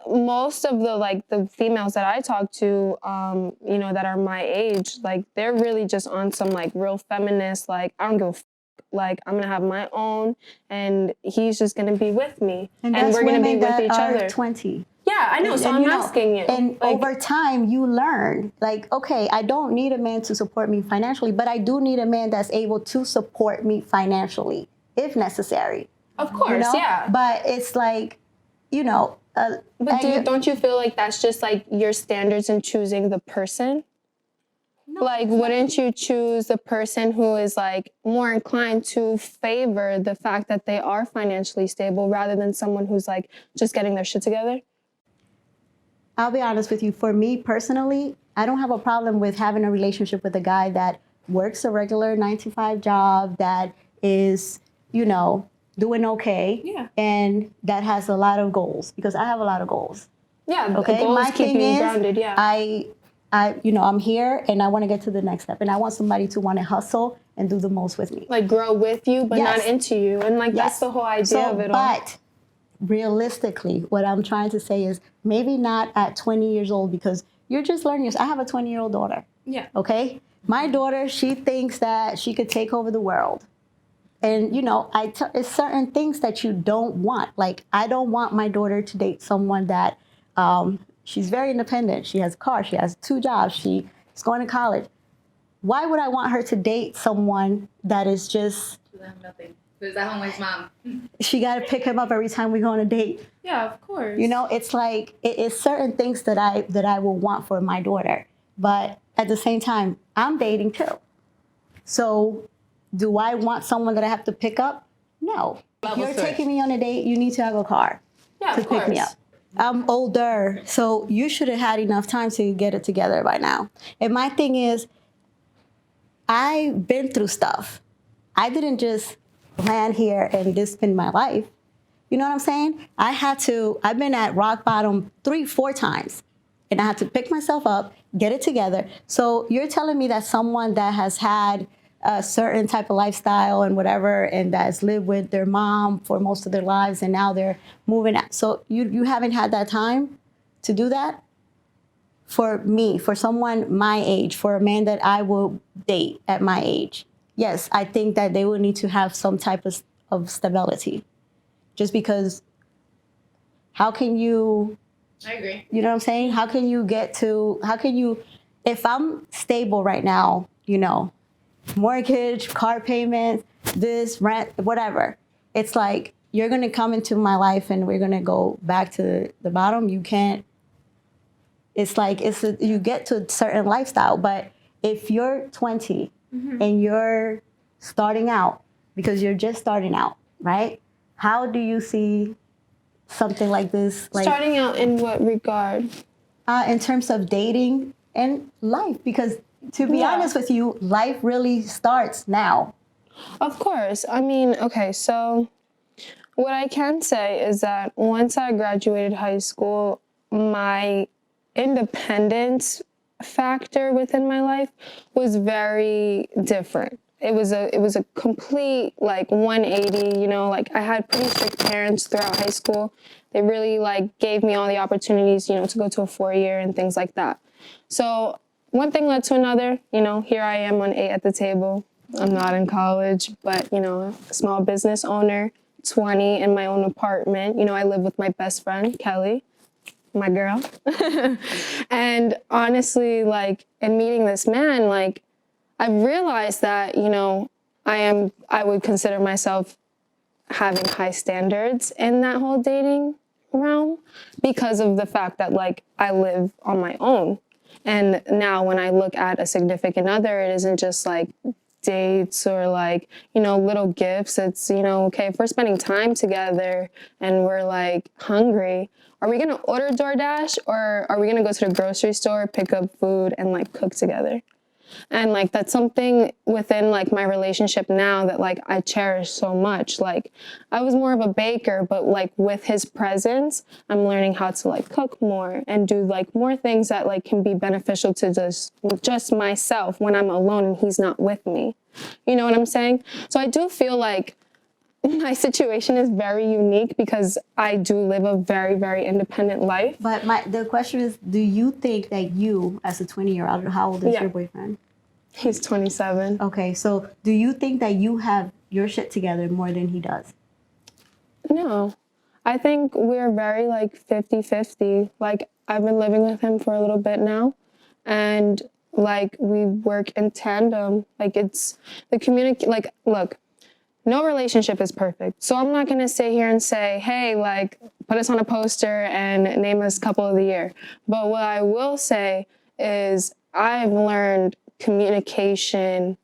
most of the females that I talk to, that are my age, like they're really just on some like real feminist, like I don't give a like I'm gonna have my own, and he's just gonna be with me, and we're gonna be with each other. 20. Yeah, I know. So I'm asking you. And over time, you learn, like, okay, I don't need a man to support me financially, but I do need a man that's able to support me financially, if necessary. Of course, yeah. But it's like, but don't you feel like that's just like your standards in choosing the person? No, like, wouldn't you choose the person who is like more inclined to favor the fact that they are financially stable rather than someone who's like just getting their shit together? I'll be honest with you. For me personally, I don't have a problem with having a relationship with a guy that works a regular 9-to-5 job, that is, doing okay, and that has a lot of goals, because I have a lot of goals. Yeah, okay. Goals My keep thing you is, grounded. Yeah, I'm here and I want to get to the next step, and I want somebody to want to hustle and do the most with me, like grow with you, but not into you, and like that's the whole idea of it all. But realistically, what I'm trying to say is maybe not at 20 years old, because you're just learning. I have a 20-year-old daughter. Yeah. Okay. My daughter, she thinks that she could take over the world. And, it's certain things that you don't want. Like, I don't want my daughter to date someone that she's very independent. She has a car. She has 2 jobs. She's going to college. Why would I want her to date someone that is just... She doesn't have nothing. Who's at home with his mom? She got to pick him up every time we go on a date. Yeah, of course. It's like, it's certain things that I will want for my daughter. But at the same time, I'm dating too. So do I want someone that I have to pick up? No. If you're taking me on a date, you need to have a car to pick me up. I'm older, so you should have had enough time to get it together by now. And my thing is, I've been through stuff. I didn't just land here and just spend my life. You know what I'm saying? I've been at rock bottom 3-4 times, and I had to pick myself up, get it together. So you're telling me that someone that has had a certain type of lifestyle and whatever, and that's lived with their mom for most of their lives, and now they're moving out. So you haven't had that time to do that? For me, for someone my age, for a man that I will date at my age, yes, I think that they will need to have some type of stability. Just because, how can you... I agree. You know what I'm saying? How can you, if I'm stable right now, mortgage, car payments, this, rent, whatever, it's like, you're going to come into my life and we're going to go back to the bottom. You can't, it's like, you get to a certain lifestyle. But if you're 20 and you're starting out, because you're just starting out, right? How do you see something like this? Like, starting out in what regard? In terms of dating and life, because to be honest with you, life really starts now. Of course. I mean, okay, so what I can say is that once I graduated high school, my independence factor within my life was very different. It was a complete like 180, like I had pretty strict parents throughout high school. They really like gave me all the opportunities, to go to a 4-year and things like that. So one thing led to another, here I am on 8 at the table. I'm not in college, but, a small business owner, 20 in my own apartment. I live with my best friend, Kelly, my girl. And honestly, like in meeting this man, like I realized that, I would consider myself having high standards in that whole dating realm because of the fact that like I live on my own. And now when I look at a significant other, it isn't just like dates or like, little gifts. It's, okay, if we're spending time together and we're like hungry, are we going to order DoorDash or are we going to go to the grocery store, pick up food and like cook together? And like that's something within like my relationship now that like I cherish so much. Like I was more of a baker, but like with his presence, I'm learning how to like cook more and do like more things that like can be beneficial to just myself when I'm alone and he's not with me. You know what I'm saying? So I do feel like my situation is very unique because I do live a very, very independent life. But the question is, do you think that you, as a 20-year-old, I don't know, how old is Yeah. your boyfriend? He's 27. Okay, so do you think that you have your shit together more than he does? No, I think we're very like 50-50. Like I've been living with him for a little bit now, and like we work in tandem. Like it's the like look, no relationship is perfect. So I'm not gonna sit here and say, hey, like put us on a poster and name us couple of the year. But what I will say is I've learned communication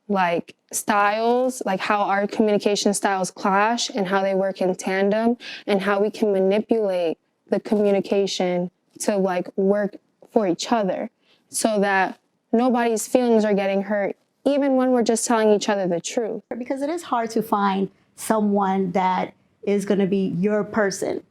like styles, like how our communication styles clash and how they work in tandem and how we can manipulate the communication to like work for each other so that nobody's feelings are getting hurt, even when we're just telling each other the truth. Because it is hard to find someone that is going to be your person.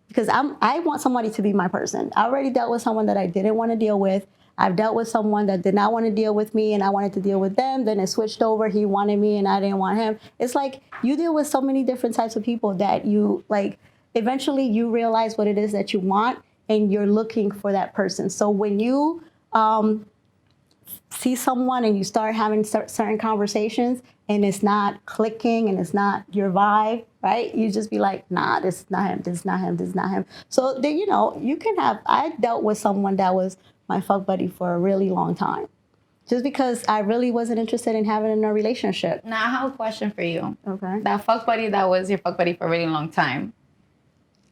Because I want somebody to be my person. I already dealt with someone that I didn't want to deal with. I've dealt with someone that did not want to deal with me and I wanted to deal with them. Then it switched over. He wanted me and I didn't want him. It's like you deal with so many different types of people that you like, eventually you realize what it is that you want and you're looking for that person. So when you see someone and you start having certain conversations and it's not clicking and it's not your vibe, right? You just be like, nah, this is not him, this is not him, this is not him. So, you know, you can have, I dealt with someone that was my fuck buddy for a really long time. Just because I really wasn't interested in having a relationship. Now I have a question for you. Okay. That fuck buddy that was your fuck buddy for a really long time.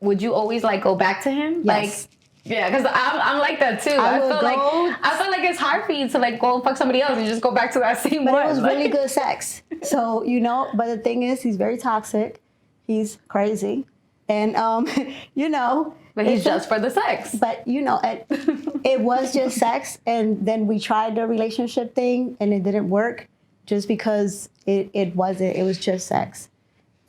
Would you always like go back to him? Yes. Like, yeah, because I'm like that too. I feel would I feel like it's hard for you to like go fuck somebody else and just go back to that same But one. it was Like- really good sex. So, you know, but the thing is, he's very toxic. He's crazy. And, you know. But he's it's just for the sex. But, you know, it was just sex. And then we tried the relationship thing and it didn't work just because it wasn't. It was just sex.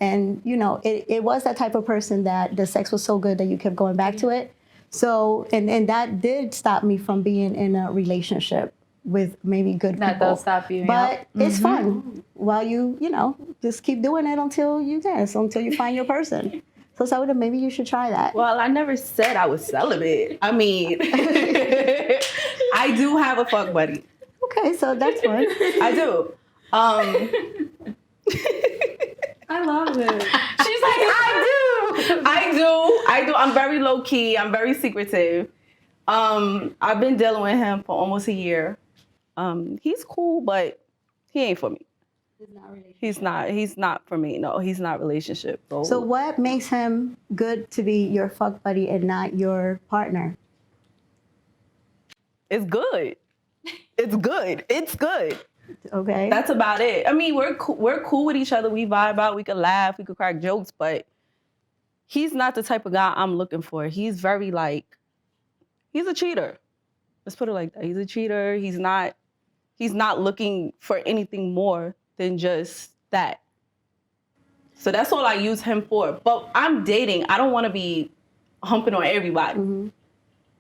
And, you know, it was that type of person that the sex was so good that you kept going back to it. So, and that did stop me from being in a relationship with maybe good people. That does stop you, But yeah. it's fun while you know, just keep doing it until you can, so until you find your person. So, Sauda, maybe you should try that. Well, I never said I was celibate. I mean, I do have a fuck buddy. Okay, so that's fun. I do. I love it. She's like, I I do. I'm very low key. I'm very secretive. I've been dealing with him for almost a year. He's cool, but he ain't for me. He's not for me. No, he's not relationship. So what makes him good to be your fuck buddy and not your partner? It's good. It's good. It's good. Okay. That's about it. I mean, we're cool with each other. We vibe out. We could laugh. We could crack jokes. But he's not the type of guy I'm looking for. He's very like, he's a cheater. Let's put it like that. He's a cheater. He's not looking for anything more than just that. So that's all I use him for. But I'm dating. I don't want to be humping on everybody. Mm-hmm.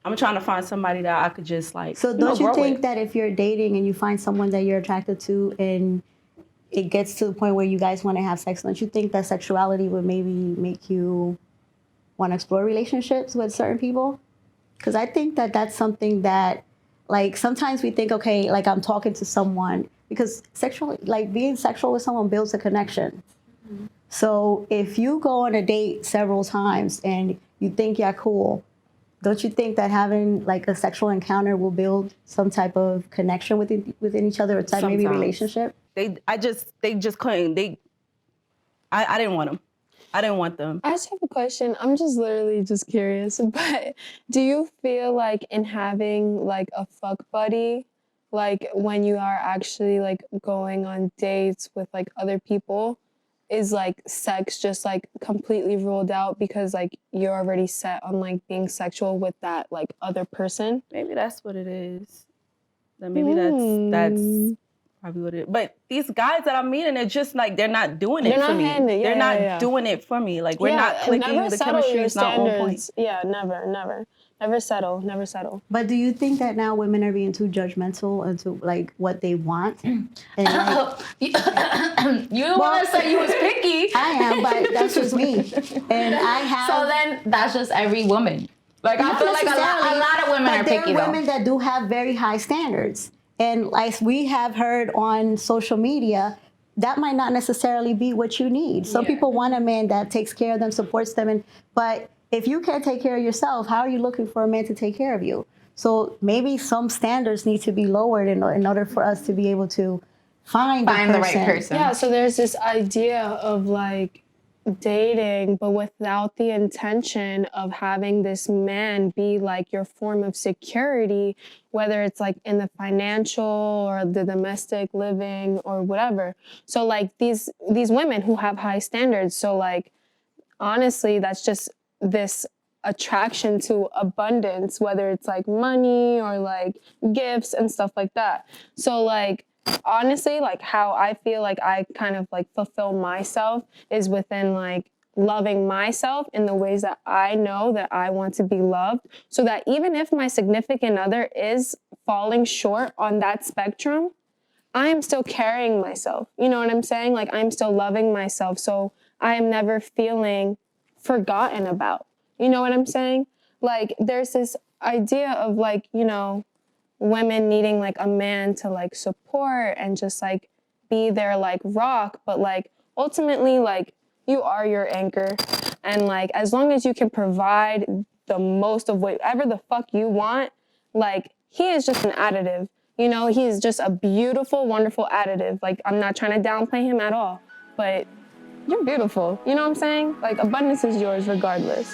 I'm trying to find somebody that I could just like. So don't you grow think with. that if you're dating and you find someone that you're attracted to and it gets to the point where you guys want to have sex, don't you think that sexuality would maybe make you want to explore relationships with certain people? Because I think that that's something that, like, sometimes we think, okay, like I'm talking to someone, because being sexual with someone builds a connection. Mm-hmm. So if you go on a date several times and you think you're cool, don't you think that having like a sexual encounter will build some type of connection within each other, or type maybe Sometimes. relationship? They just couldn't. I didn't want them. I didn't want them. I just have a question. I'm just literally just curious, but do you feel like in having like a fuck buddy, like when you are actually like going on dates with like other people, is like sex just like completely ruled out because like you're already set on like being sexual with that like other person? Maybe that's what it is. Then maybe that's probably what it. But these guys that I'm meeting, they're just like they're not doing it They're for not me. handing- yeah, they're not yeah. doing it for me. Like we're Yeah, not clicking. never The settle chemistry your is not on point. standards. Yeah, never settle, never settle. But do you think that now women are being too judgmental into like what they want? And like, You don't want to say you was picky. I am, but that's just me. And I have. So then that's just every woman. Like I Not feel like a necessarily, lot of women but are there picky are women though. that do have very high standards. And like we have heard on social media, that might not necessarily be what you need. Some people want a man that takes care of them, supports them, but if you can't take care of yourself, how are you looking for a man to take care of you? So maybe some standards need to be lowered in order for us to be able to find Find the right person. Yeah, so there's this idea of like dating, but without the intention of having this man be like your form of security, whether it's like in the financial or the domestic living or whatever. So like these women who have high standards, so like honestly, that's just this attraction to abundance, whether it's like money or like gifts and stuff like that. So like honestly, like how I feel like I kind of like fulfill myself is within like loving myself in the ways that I know that I want to be loved, so that even if my significant other is falling short on that spectrum, I am still carrying myself. You know what I'm saying? Like I'm still loving myself, so I am never feeling forgotten about. You know what I'm saying? Like there's this idea of like, you know, women needing like a man to like support and just like be their like rock, but like ultimately like you are your anchor, and like as long as you can provide the most of whatever the fuck you want, like he is just an additive. You know, he is just a beautiful, wonderful additive. Like I'm not trying to downplay him at all, but you're beautiful. You know what I'm saying? Like abundance is yours regardless.